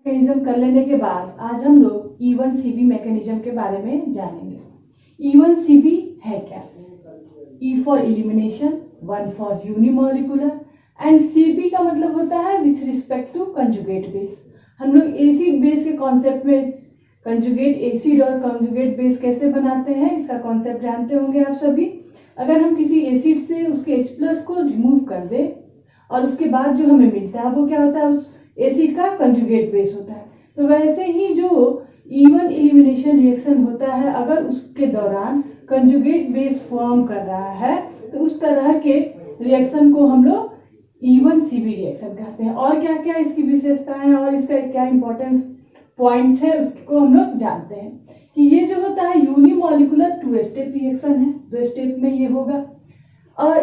Mechanism कर लेने के बाद आज हम लोग E1CB मैकेनिज्म के बारे में जानेंगे। E1CB है क्या? E for elimination, 1 for unimolecular and CB का मतलब होता है with respect to conjugate base. हम लोग एसिड बेस के कॉन्सेप्ट में कंजुगेट एसिड और कंजुगेट बेस कैसे बनाते हैं इसका कॉन्सेप्ट जानते होंगे आप सभी। अगर हम किसी एसिड से उसके H+ को रिमूव कर दे और उसके बाद जो हमें मिलता है वो क्या होता है, उस एसिड का कंजुगेट बेस होता है। तो वैसे ही जो E1 एलिमिनेशन रिएक्शन होता है, अगर उसके दौरान कंजुगेट बेस फॉर्म कर रहा है तो उस तरह के रिएक्शन को हम लोग E1CB रिएक्शन कहते हैं। और क्या क्या इसकी विशेषताएं हैं और इसका क्या इंपॉर्टेंस पॉइंट है उसको हम लोग जानते हैं कि ये जो होता है यूनिमोलिकुलर 2 स्टेप रिएक्शन है। जो स्टेप में ये होगा,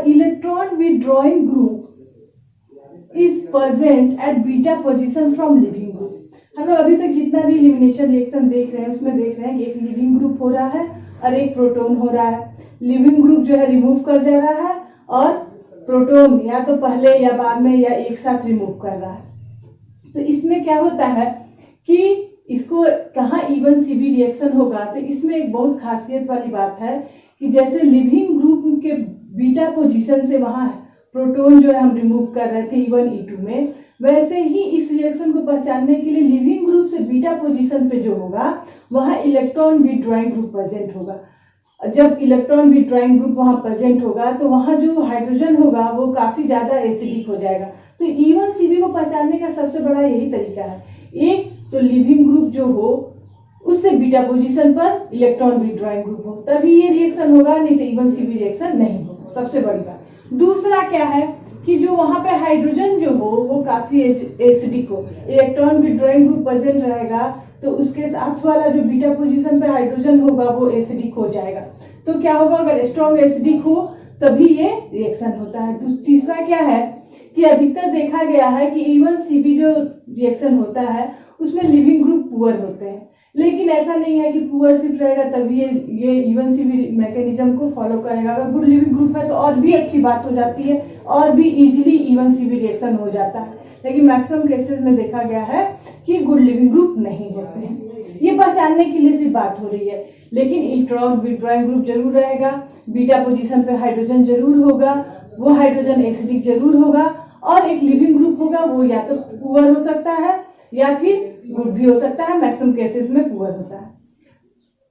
electron withdrawing group is present at beta position from leaving group. हम लोग अभी तक जितना भी एलिमिनेशन रिएक्शन देख रहे हैं उसमें देख रहे हैं कि एक लिविंग ग्रुप हो रहा है और एक प्रोटॉन हो रहा है। लिविंग ग्रुप जो है रिमूव कर जा रहा है और प्रोटॉन या तो पहले या बाद में या एक साथ रिमूव कर रहा है। तो इसमें क्या होता है कि इसको कहाँ E1CB रिएक्शन होगा, तो इसमें एक बहुत खासियत वाली बात है कि जैसे लिविंग ग्रुप के बीटा पोजीशन से वहां प्रोटॉन जो है हम रिमूव कर रहे थे E1 E2 में, वैसे ही इस रिएक्शन को पहचानने के लिए लिविंग ग्रुप से बीटा पोजीशन पे जो होगा वहां इलेक्ट्रॉन विथड्रॉइंग ग्रुप प्रेजेंट होगा। जब इलेक्ट्रॉन विथड्रॉइंग ग्रुप वहां प्रेजेंट होगा तो वहां जो हाइड्रोजन होगा वो काफी ज्यादा एसिडिक हो जाएगा। तो E1CB को पहचानने का सबसे बड़ा यही तरीका है, एक तो लिविंग ग्रुप जो हो उससे बीटा पोजीशन पर इलेक्ट्रॉन विथड्रॉइंग ग्रुप हो, तभी ये रिएक्शन होगा, नहीं तो E1CB रिएक्शन नहीं होगा। सबसे बड़ी बात। दूसरा क्या है कि जो वहां पे हाइड्रोजन जो हो वो काफी एसिडिक हो, इलेक्ट्रॉन विथड्रॉइंग ग्रुप प्रेजेंट रहेगा तो उसके साथ वाला जो बीटा पोजीशन पे हाइड्रोजन होगा वो एसिडिक हो जाएगा। तो क्या होगा, अगर स्ट्रॉन्ग एसिडिक हो तभी ये रिएक्शन होता है। तीसरा क्या है कि अधिकतर देखा गया है कि E1CB जो रिएक्शन होता है उसमें लिविंग ग्रुप पुअर होते हैं, लेकिन ऐसा नहीं है कि पुअर सिर्फ रहेगा तभी ये E1CB मैकेनिज्म को फॉलो करेगा। अगर गुड लिविंग ग्रुप है तो और भी अच्छी बात हो जाती है और भी इजीली E1CB रिएक्शन हो जाता है, लेकिन मैक्सिमम केसेस में देखा गया है कि गुड लिविंग ग्रुप नहीं होते हैं। ये पहचानने के लिए सिर्फ बात हो रही है, लेकिन इलेक्ट्रॉन विथड्रॉइंग ग्रुप जरूर रहेगा, बीटा पोजीशन पे हाइड्रोजन जरूर होगा, वो हाइड्रोजन एसिडिक जरूर होगा, और एक लिविंग ग्रुप होगा वो या तो पुअर हो सकता है या फिर गुड भी हो सकता है, मैक्सिमम केसेस में पुअर होता है।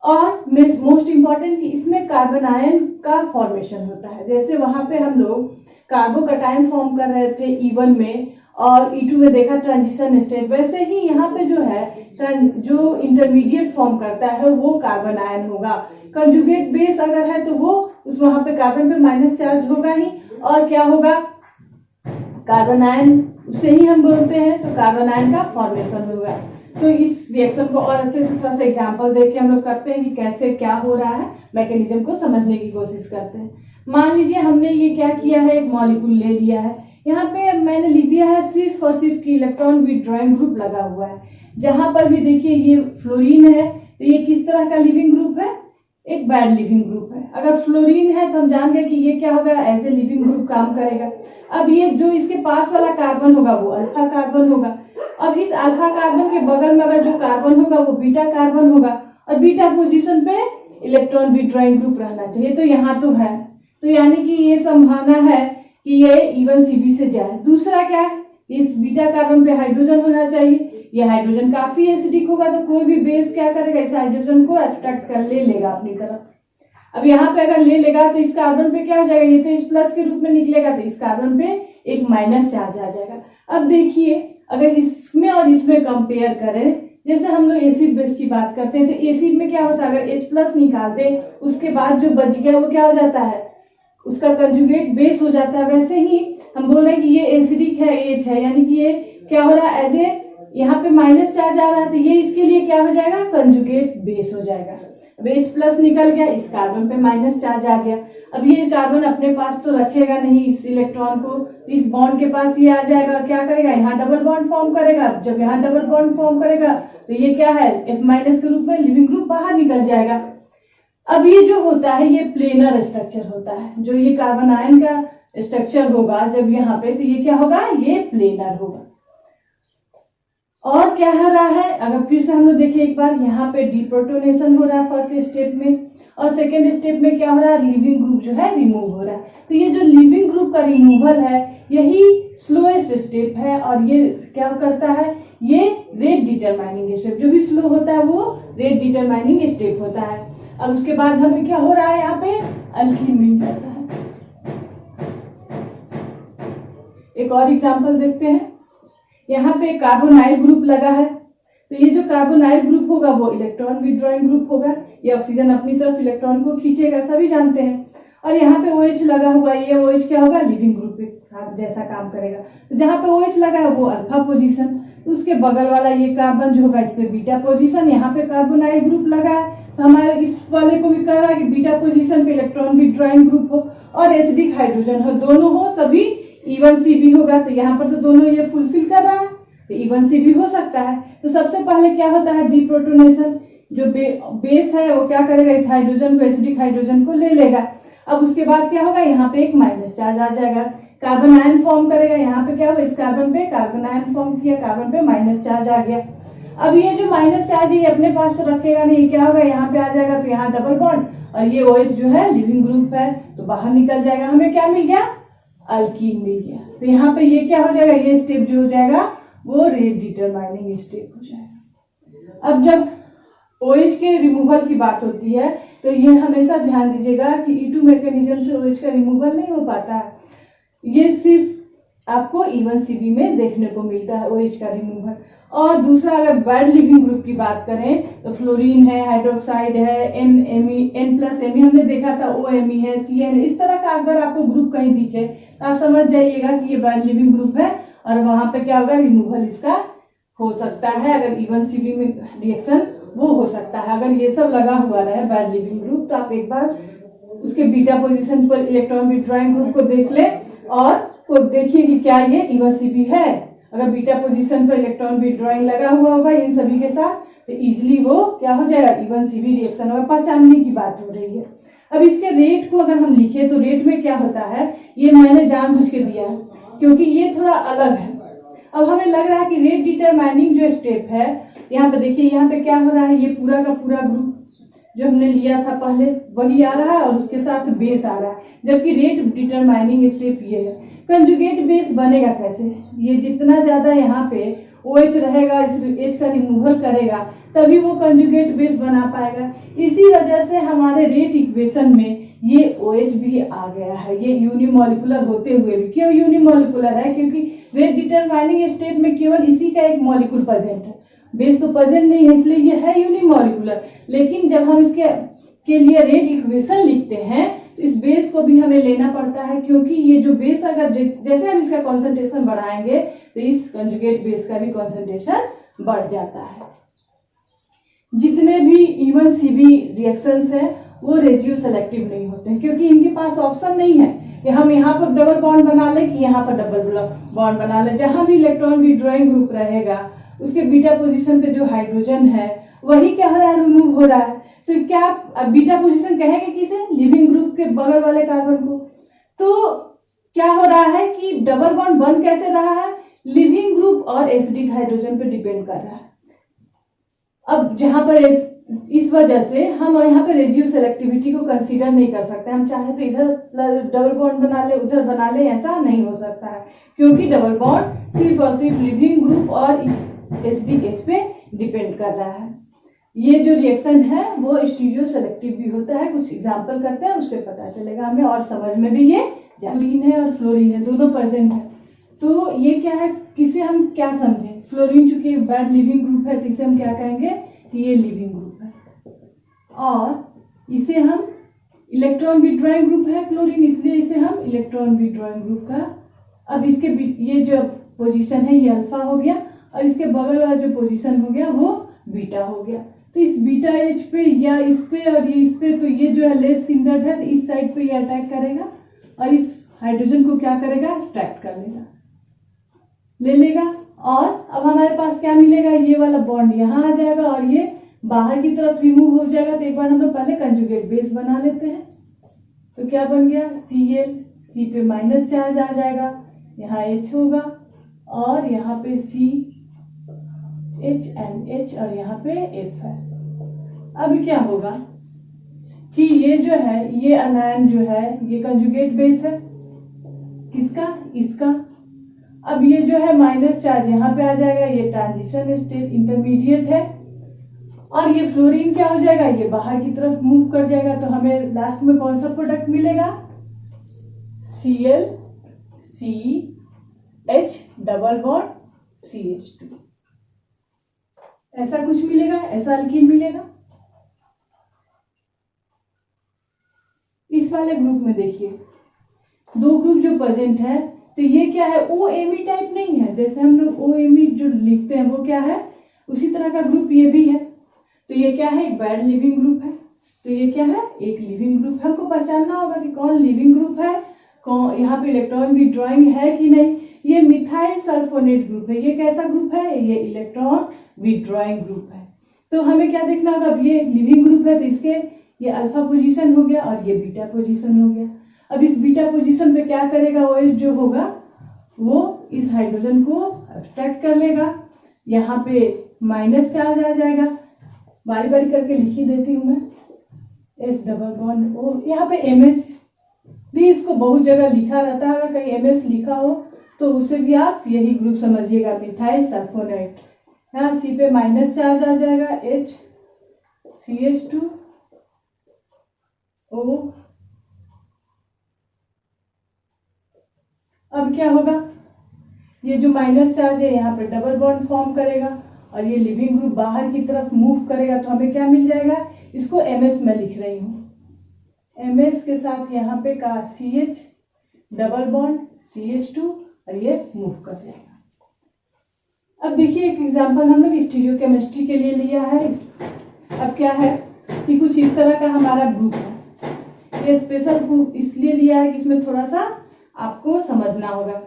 और मोस्ट इंपॉर्टेंट कि इसमें कार्बन आयन का फॉर्मेशन होता है। जैसे वहां पे हम लोग कार्बोकैटायन फॉर्म कर रहे थे E1 में और E2 में देखा ट्रांजिशन स्टेट, वैसे ही यहाँ पे जो है जो इंटरमीडिएट फॉर्म करता है वो कार्बन आयन होगा। कंजुगेट बेस अगर है तो वो उस वहां पे कार्बन पे माइनस चार्ज होगा ही, और क्या होगा, कार्बन आयन उसे ही हम बोलते हैं, तो कार्बन आयन का फॉर्मेशन होगा। तो इस रिएक्शन को और अच्छे से थोड़ा सा एग्जांपल देके हम लोग करते हैं कि कैसे क्या हो रहा है, मैकेनिज्म को समझने की कोशिश करते हैं। मान लीजिए हमने ये क्या किया है, एक मॉलिक्यूल ले लिया है, यहाँ पे मैंने लिख दिया है सिर्फ और सिर्फ की इलेक्ट्रॉन विथड्रॉइंग ग्रुप लगा हुआ है। जहां पर भी देखिए ये फ्लोरीन है तो ये किस तरह का लिविंग ग्रुप है, एक बैड लिविंग ग्रुप है। अगर फ्लोरीन है तो हम जान गए कि ये क्या होगा, एज ए लिविंग ग्रुप काम करेगा। अब ये जो इसके पास वाला कार्बन होगा वो अल्फा कार्बन होगा। अब इस अल्फा कार्बन के बगल में अगर जो कार्बन होगा वो बीटा कार्बन होगा, और बीटा पोजीशन पे इलेक्ट्रॉन विथड्रॉइंग ग्रुप रहना चाहिए। तो यहाँ तो है, तो यानी कि ये संभावना है कि ये E1CB से जाए। दूसरा क्या है, इस बीटा कार्बन पे हाइड्रोजन होना चाहिए, ये हाइड्रोजन काफी एसिडिक होगा तो कोई भी बेस क्या करेगा, इस हाइड्रोजन को एब्स्ट्रैक्ट कर ले लेगा अपनी तरफ। अब यहाँ पे अगर ले लेगा तो इस कार्बन पे क्या हो जाएगा, ये तो इस प्लस के रूप में निकलेगा तो इस कार्बन पे एक माइनस चार्ज आ जाएगा। अब देखिए अगर इसमें और इसमें कंपेयर करें, जैसे हम लोग एसिड बेस की बात करते हैं तो एसिड में क्या होता है, अगर H+ निकाल दे उसके बाद जो बच गया वो क्या हो जाता है, उसका कंजुगेट बेस हो जाता है। वैसे ही हम बोल रहे हैं कि ये एसिडिक है, H है, यानी कि ये क्या हो रहा है, एज ए यहाँ पे माइनस चार्ज आ रहा है तो ये इसके लिए क्या हो जाएगा, कंजुगेट बेस हो जाएगा। अब H+ निकल गया, इस कार्बन पे माइनस चार्ज आ गया। अब ये कार्बन अपने पास तो रखेगा नहीं इस इलेक्ट्रॉन को, इस बॉन्ड के पास ये आ जाएगा, क्या करेगा, यहाँ डबल बॉन्ड फॉर्म करेगा। जब यहाँ डबल बॉन्ड फॉर्म करेगा तो ये क्या है, F- के रूप में लिविंग ग्रुप बाहर निकल जाएगा। अब ये जो होता है ये प्लेनर स्ट्रक्चर होता है, जो ये कार्बन आयन का स्ट्रक्चर होगा जब यहाँ पे, तो ये क्या होगा, ये प्लेनर होगा। और क्या हो रहा है, अगर फिर से हम लोग देखिए एक बार, यहाँ पे डीप्रोटोनेशन हो रहा है फर्स्ट स्टेप में, और सेकेंड स्टेप में क्या हो रहा है, लिविंग ग्रुप जो है रिमूव हो रहा है। तो ये जो लिविंग ग्रुप का रिमूवल है यही स्लोएस्ट स्टेप है, और ये क्या करता है, ये रेट डिटरमाइनिंग स्टेप, जो भी स्लो होता है वो रेट डिटरमाइनिंग स्टेप होता है। अब उसके बाद हमें क्या हो रहा है, यहाँ पे अल्कीन मिल जाता है। एक और एग्जांपल देखते हैं, यहाँ पे कार्बोनाइल ग्रुप लगा है, तो ये जो कार्बोनाइल ग्रुप होगा वो इलेक्ट्रॉन विड्रॉइंग ग्रुप होगा, ये ऑक्सीजन अपनी तरफ इलेक्ट्रॉन को खींचेगा, सभी जानते हैं। और यहाँ पे OH लगा हुआ है, ये OH क्या होगा, लिविंग ग्रुप के साथ जैसा काम करेगा। तो जहाँ पे OH लगा है वो अल्फा पोजीशन, तो उसके बगल वाला ये कार्बन जो होगा इस पे बीटा पोजीशन। यहाँ पे कार्बोनाइल ग्रुप लगा है, तो हमारे इस वाले को भी कह रहा है कि बीटा पोजीशन पे इलेक्ट्रॉन विड्रॉइंग ग्रुप हो और एसिडिक हाइड्रोजन हो, दोनों हो तभी E1CB होगा। तो यहाँ पर तो दोनों ये फुलफिल कर रहा है, तो E1CB हो सकता है। तो सबसे पहले क्या होता है, डीप्रोटोनेशन, जो बेस है वो क्या करेगा, इस हाइड्रोजन को, एसिडिक हाइड्रोजन को ले लेगा। अब उसके बाद क्या होगा, यहाँ पे एक माइनस चार्ज आ जाएगा, कार्बन आयन फॉर्म करेगा। यहाँ पे क्या होगा, इस कार्बन पे कार्बन आयन फॉर्म किया, कार्बन पे माइनस चार्ज आ गया। अब ये जो माइनस चार्ज है ये अपने पास तो रखेगा नहीं, क्या होगा, यहाँ पे आ जाएगा, तो यहाँ डबल बॉन्ड, और ये OH जो है लिविंग ग्रुप है तो बाहर निकल जाएगा, हमें क्या मिल गया, अल्कीन मिल गया। तो यहाँ पे ये क्या हो जाएगा, ये स्टेप जो हो जाएगा वो रेट डिटरमाइनिंग स्टेप हो जाएगा। अब जब OH के रिमूवल की बात होती है तो ये हमेशा ध्यान दीजिएगा कि E2 मैकेनिज्म से OH का रिमूवल नहीं हो पाता है, ये सिर्फ आपको E1CB में देखने को मिलता है OH का रिमूवल। और दूसरा, अगर बैड लिविंग ग्रुप की बात करें तो फ्लोरीन है, हाइड्रोक्साइड है, N+Me हमने देखा था, OMe है, CN, इस तरह का अगर आपको ग्रुप कहीं दिखे तो आप समझ जाइएगा कि ये बैड लिविंग ग्रुप है, और वहां पे क्या होगा, रिमूवल इसका हो सकता है। अगर E1CB में रिएक्शन वो हो सकता है। अगर ये सब लगा हुआ रहे बैड लिविंग ग्रुप, तो आप एक बार उसके बीटा पोजीशन पर इलेक्ट्रॉन विड्रॉइंग ग्रुप को देख ले और को देखिए कि क्या ये E1CB है। अगर बीटा पोजीशन पर इलेक्ट्रॉन विड्रॉइंग लगा हुआ होगा इन सभी के साथ, तो इजिली वो क्या हो जाएगा, E1CB रिएक्शन होगा। पहचानने की बात हो रही है। अब इसके रेट को अगर हम लिखे तो रेट में क्या होता है, ये मैंने जानबूझ के दिया है क्योंकि ये थोड़ा अलग है। अब हमें लग रहा है कि रेट डिटरमाइनिंग जो स्टेप है, यहाँ पे देखिए, यहाँ पे क्या हो रहा है, ये पूरा का पूरा ग्रुप जो हमने लिया था पहले वही आ रहा है और उसके साथ बेस आ रहा है, जबकि रेट डिटरमाइनिंग स्टेप ये है। कंजुगेट बेस बनेगा कैसे, ये जितना ज्यादा यहाँ पे OH रहेगा, इस H का रिमूवल करेगा तभी वो कंजुगेट बेस बना पाएगा। इसी वजह से हमारे रेट इक्वेशन में ये OH भी आ गया है, ये यूनिमॉलिकुलर होते हुए भी। क्यों यूनिमॉलिकुलर है, क्योंकि रेट डिटरमाइनिंग स्टेप में केवल इसी का एक मॉलिक्यूल प्रेजेंट है, बेस तो प्रेजेंट नहीं है, इसलिए ये है यूनिमॉलिकुलर। लेकिन जब हम इसके के लिए रेट इक्वेशन लिखते हैं तो इस बेस को भी हमें लेना पड़ता है, क्योंकि ये जो बेस अगर जैसे हम इसका कॉन्सेंट्रेशन बढ़ाएंगे तो इस कंजुगेट बेस का भी कॉन्सेंट्रेशन बढ़ जाता है। जितने भी E1CB रिएक्शंस है वो रेजियो सेलेक्टिव नहीं होते हैं, क्योंकि इनके पास ऑप्शन नहीं है कि हम यहाँ पर डबल बॉन्ड बना ले कि यहाँ पर डबल बॉन्ड बना ले। जहां भी इलेक्ट्रॉन विड्रॉइंग ग्रुप रहेगा उसके बीटा पोजीशन पे जो हाइड्रोजन है वही क्या हो रहा है, रिमूव हो रहा है। तो क्या आप बीटा पोजीशन कहेंगे किसे, लिविंग ग्रुप के बगल वाले कार्बन को। तो क्या हो रहा है कि डबल बॉन्ड बन कैसे रहा है, लिविंग ग्रुप और एसिडिक हाइड्रोजन पे डिपेंड कर रहा है। अब जहां पर इस वजह से हम यहाँ पे रेजियो सेलेक्टिविटी को कंसीडर नहीं कर सकते। हम चाहे तो इधर डबल बॉन्ड बना ले, उधर बना ले, ऐसा नहीं हो सकता है, क्योंकि डबल बॉन्ड सिर्फ और सिर्फ लिविंग ग्रुप और इस एसिडिक एस पे डिपेंड कर रहा है। ये जो रिएक्शन है वो स्टीरियो सेलेक्टिव भी होता है। कुछ एग्जांपल करते हैं, उससे पता चलेगा हमें और समझ में भी ये फ्लोरीन है और फ्लोरीन है, दोनों प्रेजेंट है। तो ये क्या है, किसे हम क्या समझें, फ्लोरीन चूंकि बैड लिविंग ग्रुप है तो इसे हम क्या कहेंगे कि ये लिविंग ग्रुप है, और इसे हम इलेक्ट्रॉन विड्रॉइंग ग्रुप है क्लोरीन, इसलिए इसे हम इलेक्ट्रॉन विड्रॉइंग ग्रुप का। अब इसके ये जो पोजीशन है ये अल्फा हो गया और इसके बगल वाला जो पोजीशन हो गया वो बीटा हो गया। तो इस बीटा एच पे या इस पे और ये इस पे, तो ये जो है लेस सिंडर्ड है तो इस साइड पे ये अटैक करेगा और इस हाइड्रोजन को क्या करेगा, अट्रैक्ट कर लेगा, ले लेगा। और अब हमारे पास क्या मिलेगा, ये वाला बॉन्ड यहाँ आ जाएगा और ये बाहर की तरफ रिमूव हो जाएगा। तो एक बार हम लोग पहले कंजुगेट बेस बना लेते हैं। तो क्या बन गया, Cl, C पे माइनस चार्ज आ जाएगा, यहाँ H होगा और यहाँ पे C HNH और यहाँ पे F है। अब क्या होगा कि ये जो है ये अनायन जो है ये कंजुगेट बेस है किसका, इसका। अब ये जो है माइनस चार्ज यहाँ पे आ जाएगा, ये ट्रांजिशन स्टेट इंटरमीडिएट है, और ये फ्लोरीन क्या हो जाएगा, ये बाहर की तरफ मूव कर जाएगा। तो हमें लास्ट में कौन सा प्रोडक्ट मिलेगा, Cl CH double bond CH2, ऐसा कुछ मिलेगा, ऐसा अल्कीन मिलेगा। इस वाले ग्रुप में देखिए दो ग्रुप जो प्रेजेंट है, तो ये क्या है, OMe टाइप नहीं है। जैसे हम लोग OMe जो लिखते हैं वो क्या है, उसी तरह का ग्रुप ये भी है। तो ये क्या है, एक बैड लिविंग ग्रुप है। तो ये क्या है, एक लिविंग ग्रुप। हमको पहचानना होगा कि कौन लिविंग ग्रुप है, कौन यहाँ पे इलेक्ट्रॉन विड्रॉइंग है कि नहीं। ये मिथाइल सल्फोनेट ग्रुप है। ये कैसा ग्रुप है, ये इलेक्ट्रॉन विड्रॉइंग ग्रुप है। तो हमें क्या देखना होगा, अब ये लिविंग ग्रुप है तो इसके ये अल्फा पोजीशन हो गया और ये बीटा पोजीशन हो गया। अब इस बीटा पोजीशन पे क्या करेगा, OH जो होगा वो इस हाइड्रोजन को अब्स्ट्रैक्ट कर लेगा, यहाँ पे माइनस चार्ज आ जाएगा। बारी बारी करके लिख ही देती हूँ मैं, H डबल बॉन्ड O, यहाँ पे MS भी इसको बहुत जगह लिखा रहता है, कहीं MS लिखा हो तो उसे भी आप यही ग्रुप समझिएगा, मिथाइल सल्फोनेट। यहाँ C पे माइनस चार्ज आ जाएगा, H CH2 O। अब क्या होगा, ये जो माइनस चार्ज है यहाँ पे डबल बॉन्ड फॉर्म करेगा और ये लिविंग ग्रुप बाहर की तरफ मूव करेगा। तो हमें क्या मिल जाएगा, इसको MS में लिख रही हूँ, MS के साथ यहाँ पे का CH डबल बॉन्ड CH2 और ये मूव कर जाएगा। अब देखिए एक एग्जांपल हम लोग स्टीरियोकेमिस्ट्री के लिए लिया है। अब क्या है कि कुछ इस तरह का हमारा ग्रुप है। ये स्पेशल ग्रुप इसलिए लिया है कि इसमें थोड़ा सा आपको समझना होगा।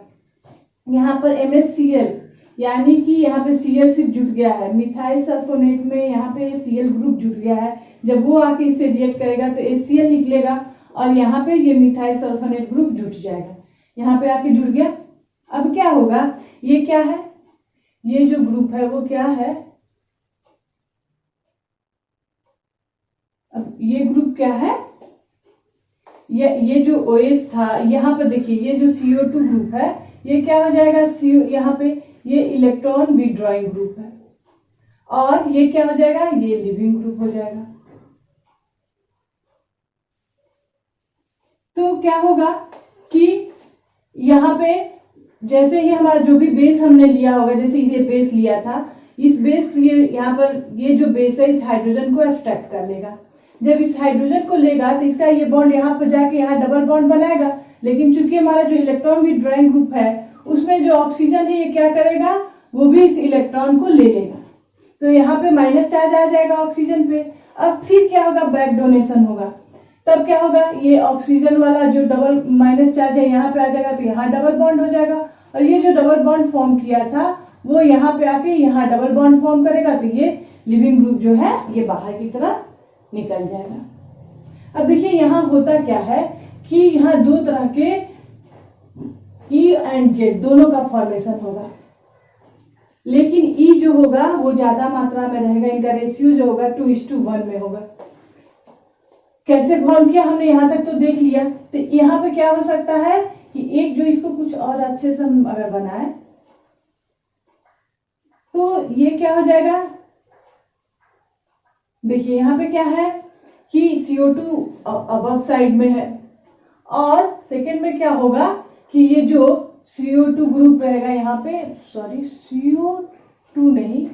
यहाँ पर MsCl यानी कि यहाँ पे Cl सिर्फ जुट गया है, मिथाइल सल्फोनेट में यहाँ पे Cl ग्रुप जुट गया है। जब वो आके इससे रिएक्ट करेगा तो HCl निकलेगा और यहाँ पे ये मिथाइल सल्फोनेट ग्रुप जुट जाएगा, यहाँ पे आके जुड़ गया। अब क्या होगा, ये क्या है, ये जो ग्रुप है वो क्या है, अब ये ग्रुप क्या है, ये जो OH था यहाँ पे देखिए, ये जो CO2 ग्रुप है ये क्या हो जाएगा, यहाँ पे ये इलेक्ट्रॉन विड्रॉइंग ग्रुप है और ये क्या हो जाएगा, ये लिविंग ग्रुप हो जाएगा। तो क्या होगा कि यहाँ पे जैसे ही हमारा जो भी बेस हमने लिया होगा, जैसे ये बेस लिया था, इस बेस ये यहाँ पर ये जो बेस है इस हाइड्रोजन को एब्स्ट्रैक्ट कर लेगा। जब इस हाइड्रोजन को लेगा तो इसका ये बॉन्ड यहाँ पर जाके यहाँ डबल बॉन्ड बनाएगा, लेकिन चूंकि हमारा जो इलेक्ट्रॉन विड्रॉइंग ग्रुप है उसमें जो ऑक्सीजन है ये क्या करेगा, वो भी इस इलेक्ट्रॉन को ले लेगा। तो यहाँ पे माइनस चार्ज आ जाएगा ऑक्सीजन पे। अब फिर क्या होगा, बैक डोनेशन होगा। तब क्या होगा, ये ऑक्सीजन वाला जो डबल माइनस चार्ज है यहाँ पे आ जाएगा तो यहाँ डबल बॉन्ड हो जाएगा और ये जो डबल बॉन्ड फॉर्म किया था वो यहाँ पे आके यहाँ डबल बॉन्ड फॉर्म करेगा तो ये लिविंग ग्रुप जो है ये बाहर की तरफ निकल जाएगा। अब देखिए यहाँ होता क्या है कि यहाँ दो तरह के E एंड Z दोनों का फॉर्मेशन होगा, लेकिन E जो होगा वो ज्यादा मात्रा में रहेगा, इनका रेशियो जो होगा 2:1 में होगा। कैसे फॉर्म किया हमने यहाँ तक तो देख लिया। तो यहाँ पे क्या हो सकता है कि एक जो इसको कुछ और अच्छे से हम अगर बनाए तो ये क्या हो जाएगा, देखिए यहाँ पे क्या है कि CO2 अबव साइड में है और सेकेंड में क्या होगा कि ये जो CO2 ग्रुप रहेगा यहाँ पे, सॉरी CO2 नहीं,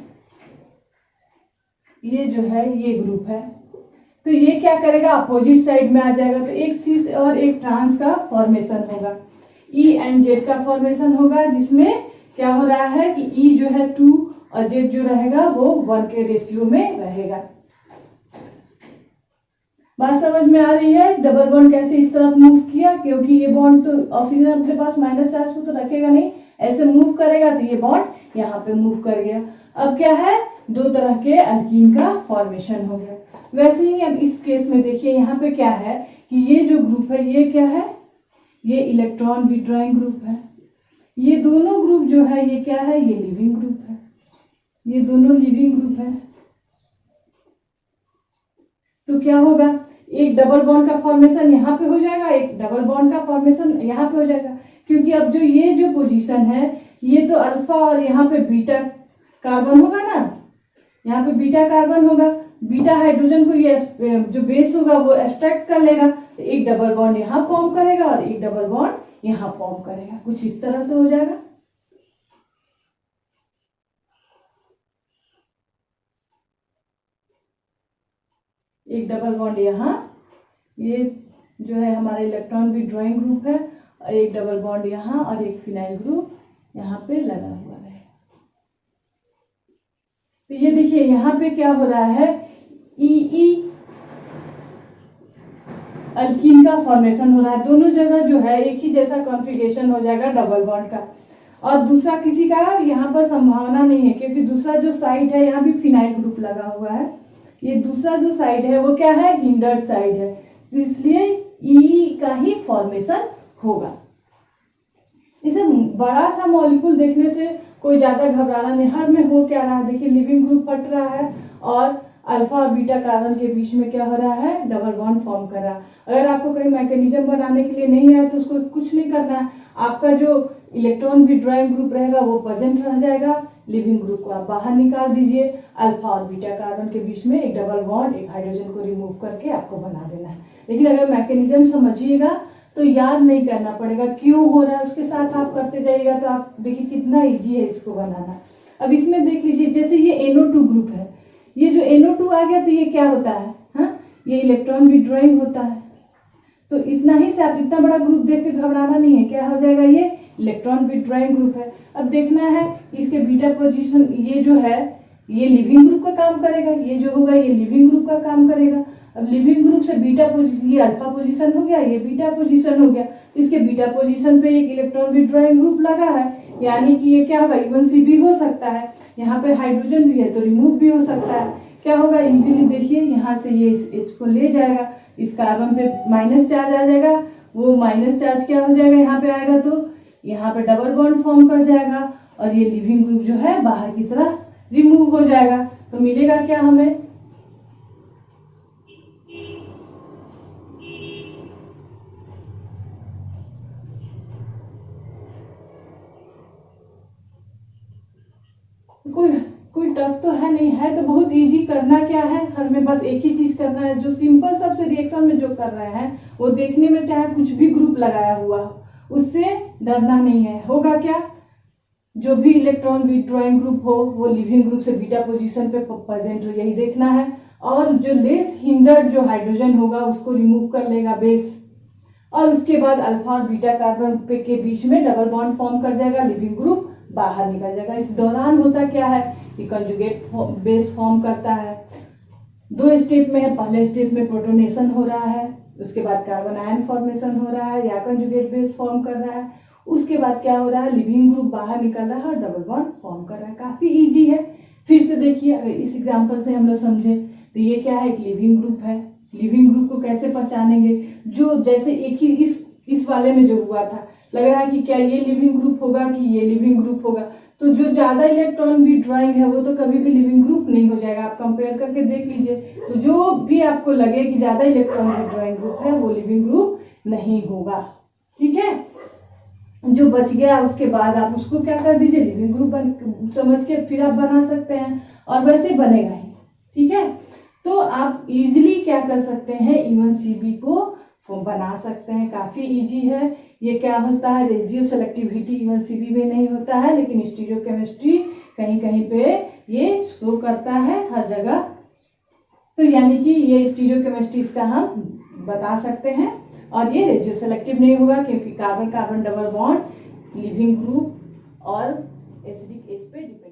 ये जो है ये ग्रुप है, तो ये क्या करेगा, अपोजिट साइड में आ जाएगा। तो एक सिस और एक ट्रांस का फॉर्मेशन होगा, E एंड Z का फॉर्मेशन होगा, जिसमें क्या हो रहा है कि E जो है 2 और Z जो रहेगा वो 1 के रेशियो में रहेगा। बात समझ में आ रही है, डबल बॉन्ड कैसे इस तरफ मूव किया, क्योंकि ये बॉन्ड तो ऑक्सीजन अपने पास माइनस चार्ज को तो रखेगा नहीं, ऐसे मूव करेगा तो ये बॉन्ड यहाँ पे मूव कर गया। अब क्या है, दो तरह के अल्कीन का फॉर्मेशन हो गया। वैसे ही अब इस केस में देखिए यहाँ पे क्या है कि ये जो ग्रुप है ये क्या है, ये इलेक्ट्रॉन विड्रॉइंग ग्रुप है। ये दोनों ग्रुप जो है ये क्या है, ये लिविंग ग्रुप है। ये दोनों लिविंग ग्रुप है। तो क्या होगा, एक डबल बॉन्ड का फॉर्मेशन यहाँ पे हो जाएगा, एक डबल बॉन्ड का फॉर्मेशन यहाँ पे हो जाएगा, क्योंकि अब जो ये जो पोजीशन है ये तो अल्फा और यहाँ पे बीटा कार्बन होगा ना, यहाँ पे बीटा कार्बन होगा, बीटा हाइड्रोजन को ये जो बेस होगा वो एक्सट्रैक्ट कर लेगा, तो एक डबल बॉन्ड यहाँ फॉर्म करेगा और एक डबल बॉन्ड यहाँ फॉर्म करेगा, कुछ इस तरह से हो जाएगा। एक डबल बॉन्ड यहाँ, ये जो है हमारा इलेक्ट्रॉन विथड्रॉइंग ग्रुप है, और एक डबल बॉन्ड यहाँ और एक फिनाइल ग्रुप यहाँ पे लगा हुआ है। तो ये देखिए यहाँ पे क्या हो रहा है, ई अल्कीन का फॉर्मेशन हो रहा है। दोनों जगह जो है एक ही जैसा कॉन्फ़िगरेशन हो जाएगा डबल बॉन्ड का, और दूसरा किसी का यहाँ पर संभावना नहीं है, क्योंकि दूसरा जो साइड है यहाँ भी फिनाइल ग्रुप लगा हुआ है। ये दूसरा जो साइड है वो क्या है, हिंडर्ड साइड है, इसलिए ई का ही फॉर्मेशन होगा। इसे बड़ा सा मॉलिक्यूल देखने से कोई ज्यादा घबराना नहीं, हर में हो क्या रहा है, देखिए लिविंग ग्रुप हट रहा है और अल्फा और बीटा कार्बन के बीच में क्या हो रहा है, डबल बॉन्ड फॉर्म कर रहा है। अगर आपको कहीं मैकेनिज्म बनाने के लिए नहीं आया तो उसको कुछ नहीं करना है, आपका जो इलेक्ट्रॉन विथड्रॉइंग ग्रुप रहेगा वो प्रेजेंट रह जाएगा, लिविंग ग्रुप को आप बाहर निकाल दीजिए, अल्फा और बीटा कार्बन के बीच में एक डबल बॉन्ड, एक हाइड्रोजन को रिमूव करके आपको बना देना है। लेकिन अगर मैकेनिज्म समझिएगा तो याद नहीं करना पड़ेगा, क्यों हो रहा है उसके साथ आप करते जाइएगा तो आप देखिए कितना इजी है इसको बनाना। अब इसमें देख लीजिए, जैसे ये NO2 ग्रुप है, ये जो NO2 आ गया तो ये क्या होता है, हाँ, ये इलेक्ट्रॉन विथड्रॉइंग होता है। तो इतना ही से आप इतना बड़ा ग्रुप देख के घबराना नहीं है, क्या हो जाएगा, ये इलेक्ट्रॉन विथड्रॉइंग ग्रुप है। अब देखना है इसके बीटा पोजीशन, ये जो है ये लिविंग ग्रुप का काम करेगा, ये जो होगा ये लिविंग ग्रुप का काम करेगा। अब लिविंग ग्रुप से बीटा पोजीशन, ये अल्फा पोजीशन हो गया, ये बीटा पोजीशन हो गया, तो इसके बीटा पोजीशन पे एक इलेक्ट्रॉन विथड्रॉइंग ग्रुप लगा है, यानी कि ये क्या होगा, E1C हो सकता है। यहाँ पे हाइड्रोजन भी है तो रिमूव भी हो सकता है। क्या होगा, इजीली देखिए यहाँ से ये इस H को ले जाएगा, इस कार्बन पे माइनस चार्ज आ जाएगा, वो माइनस चार्ज क्या हो जाएगा, यहाँ पे आएगा तो यहाँ पे डबल बॉन्ड फॉर्म कर जाएगा और ये लिविंग ग्रुप जो है बाहर की तरफ रिमूव हो जाएगा। तो मिलेगा क्या हमें, कोई टफ तो है नहीं, है तो बहुत इजी। करना क्या है, हमें बस एक ही चीज करना है, जो सिंपल सबसे रिएक्शन में जो कर रहे हैं वो देखने में चाहे कुछ भी ग्रुप लगाया हुआ उससे डरना नहीं है। होगा क्या, जो भी इलेक्ट्रॉन विथड्रॉइंग ग्रुप हो वो लिविंग ग्रुप से बीटा पोजीशन पे प्रेजेंट हो, यही देखना है। और जो लेस हिंडर्ड जो हाइड्रोजन होगा उसको रिमूव कर लेगा बेस, और उसके बाद अल्फा और बीटा कार्बन पे के बीच में डबल बॉन्ड फॉर्म कर जाएगा, लिविंग ग्रुप बाहर निकल जाएगा। इस दौरान होता क्या है कि कंजुगेट बेस फॉर्म करता है। 2 स्टेप में है, पहले स्टेप में प्रोटोनेशन हो रहा है, उसके बाद कार्बन आयन फॉर्मेशन हो रहा है या कंजुगेट बेस फॉर्म कर रहा है, उसके बाद क्या हो रहा है, लिविंग ग्रुप बाहर निकल रहा है और डबल बॉन्ड फॉर्म कर रहा है। काफी इजी है। फिर से देखिए, अगर इस एग्जांपल से हम लोग समझे तो ये क्या है, एक लिविंग ग्रुप है। लिविंग ग्रुप को कैसे पहचानेंगे, जो जैसे एक ही इस वाले में जो हुआ था, लग रहा है कि क्या ये लिविंग ग्रुप होगा कि ये लिविंग ग्रुप होगा, तो जो ज्यादा इलेक्ट्रॉन विथड्रॉइंग है वो तो कभी भी लिविंग ग्रुप नहीं हो जाएगा। आप कंपेयर करके देख लीजिए, तो जो भी आपको लगे कि ज्यादा इलेक्ट्रॉन विथड्रॉइंग ग्रुप है वो लिविंग ग्रुप नहीं होगा। ठीक है, जो बच गया उसके बाद आप उसको क्या कर दीजिए, लिविंग ग्रुप समझ के फिर आप बना सकते हैं, और वैसे बनेगा ही। ठीक है, तो आप इजीली क्या कर सकते हैं, E1CB को बना सकते हैं। काफी इजी है। ये क्या होता है, रेशियो सेलेक्टिविटी E1CB में नहीं होता है, लेकिन स्टीरियोकेमिस्ट्री कहीं कहीं पे ये शो करता है हर जगह। तो यानी कि ये स्टीरियोकेमिस्ट्री इसका हम बता सकते हैं, और ये रेशियो सेलेक्टिव नहीं होगा क्योंकि carbon carbon double bond leaving group और एसिडिक एस पे डिपेंड